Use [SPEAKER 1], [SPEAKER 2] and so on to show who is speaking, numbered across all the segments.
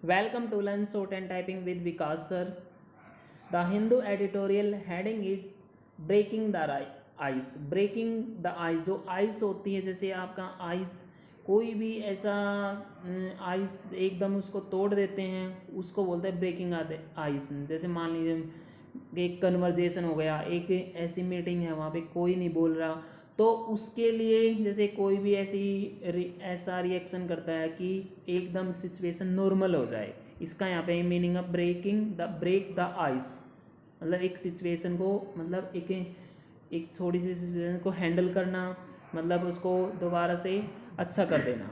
[SPEAKER 1] Welcome to Learn Short and Typing with Vikas sir. The Hindu editorial heading is Breaking the Ice. Breaking the ice, जो ice होती है, जैसे आपका ice, कोई भी ऐसा आइस एकदम उसको तोड़ देते हैं, उसको बोलते हैं ब्रेकिंग आइस। जैसे मान लीजिए एक कन्वर्जेशन हो गया, एक ऐसी मीटिंग है वहाँ पे कोई नहीं बोल रहा, तो उसके लिए जैसे कोई भी ऐसा रिएक्शन करता है कि एकदम सिचुएशन नॉर्मल हो जाए, इसका यहाँ पे मीनिंग है ब्रेक द आइस। मतलब एक सिचुएशन को, मतलब एक थोड़ी सी सिचुएशन को हैंडल करना, मतलब उसको दोबारा से अच्छा कर देना।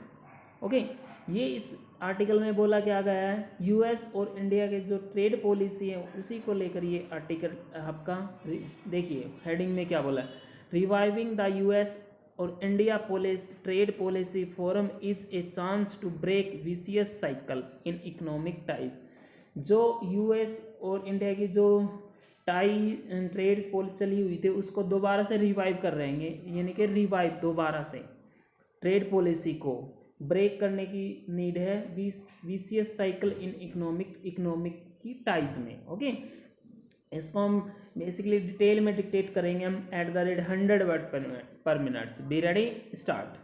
[SPEAKER 1] ओके, ये इस आर्टिकल में बोला क्या गया है, यूएस और इंडिया के जो ट्रेड पॉलिसी है उसी को लेकर ये आर्टिकल आपका। देखिए हेडिंग में क्या बोला है, रिवाइविंग द यूएस और India trade policy forum is a chance to break vicious cycle in economic ties. जो यूएस और इंडिया की जो ट्रेड पॉलिसी चली हुई थी उसको दोबारा से रिवाइव कर रहे हैं, यानी कि रिवाइव दोबारा से ट्रेड पॉलिसी को ब्रेक करने की नीड है विशियस साइकिल इन इकोनॉमिक की टाइज में। ओके, इसको हम बेसिकली डिटेल में डिक्टेट करेंगे हम @100 वर्ड पर minute. Be ready, start.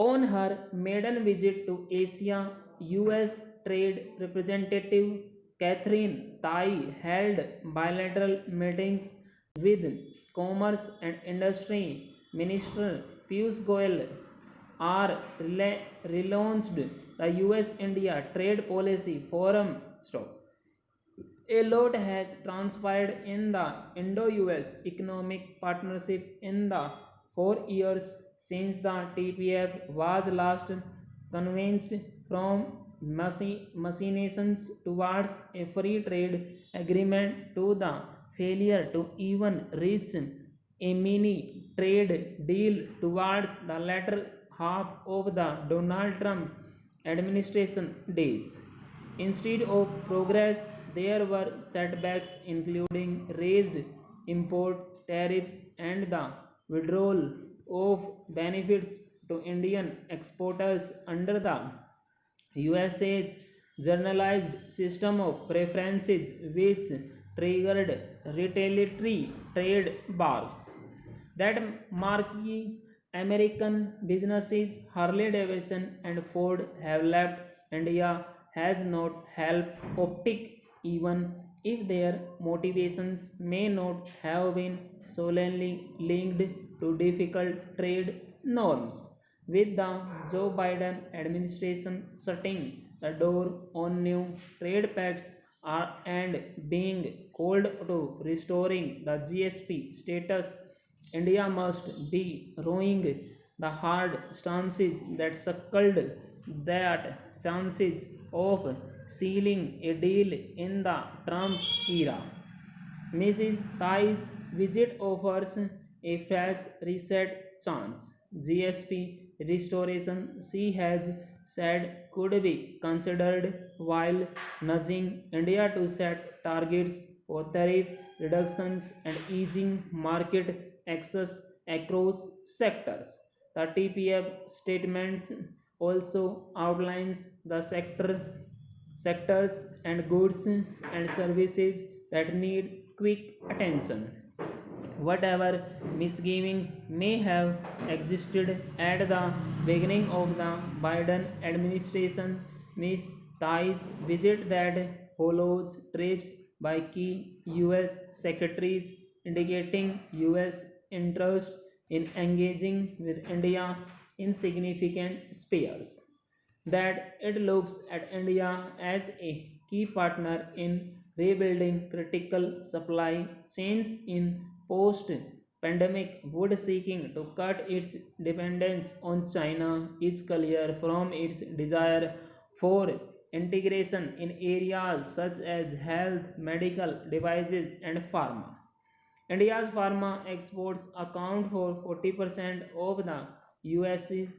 [SPEAKER 1] On her maiden visit to Asia, US Trade Representative Catherine Tai held bilateral meetings with Commerce and Industry Minister Piyush Goyal. Are relaunched the US-India Trade Policy Forum. A lot has transpired in the Indo-US economic partnership in the 4 years since the TPF was last convinced from machinations towards a free trade agreement to the failure to even reach a mini trade deal towards the latter half of the Donald Trump administration days. Instead of progress, there were setbacks, including raised import tariffs and the withdrawal of benefits to Indian exporters under the USA's generalized system of preferences, which triggered retaliatory trade bars. That marquee American businesses Harley Davidson and Ford have left India has not helped optic, even if their motivations may not have been solely linked to difficult trade norms. With the Joe Biden administration shutting the door on new trade pacts and being called to restoring the GSP status, India must be rowing the hard stances that suckled that chances of sealing a deal in the Trump era. Mrs. Tai's visit offers a fresh reset chance. GSP restoration, she has said, could be considered while nudging India to set targets for tariff reductions and easing market access across sectors. The TPF statements also outlines the sectors and goods and services that need quick attention. Whatever misgivings may have existed at the beginning of the Biden administration, Ms. Tai's visit that follows trips by key US secretaries indicating US interest in engaging with India in significant spheres, that it looks at India as a key partner in rebuilding critical supply chains in post pandemic, would seeking to cut its dependence on China is clear from its desire for integration in areas such as health, medical devices, and pharma. India's pharma exports account for 40% of the US's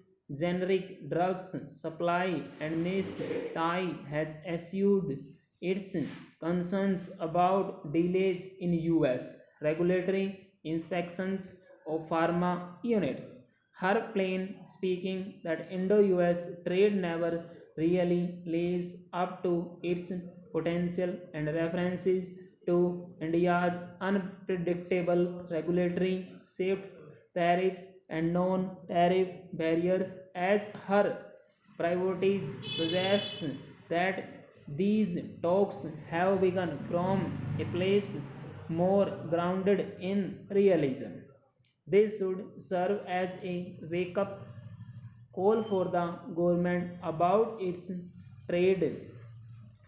[SPEAKER 1] generic drugs supply, and Ms. Tai has assured its concerns about delays in US regulatory inspections of pharma units. her plain speaking that Indo-US trade never really lives up to its potential and references to India's unpredictable regulatory shifts, tariffs, and non-tariff barriers as her priorities suggests that these talks have begun from a place more grounded in realism. This should serve as a wake up call for the government about its trade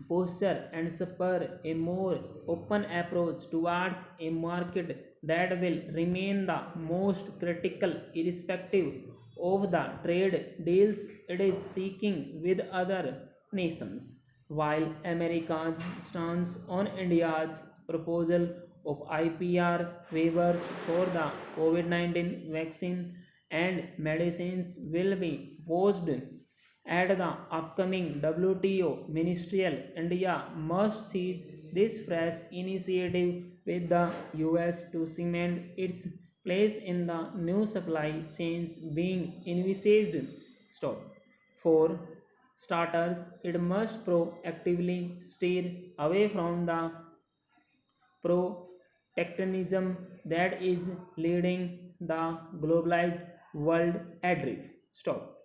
[SPEAKER 1] posture and spur a more open approach towards a market that will remain the most critical irrespective of the trade deals it is seeking with other nations. While America's stance on India's proposal of IPR waivers for the COVID 19 vaccine and medicines will be watched at the upcoming WTO ministerial, India must seize this fresh initiative with the US to cement its place in the new supply chains being envisaged. Stop. For starters, it must proactively steer away from the protectionism that is leading the globalized world adrift. Stop.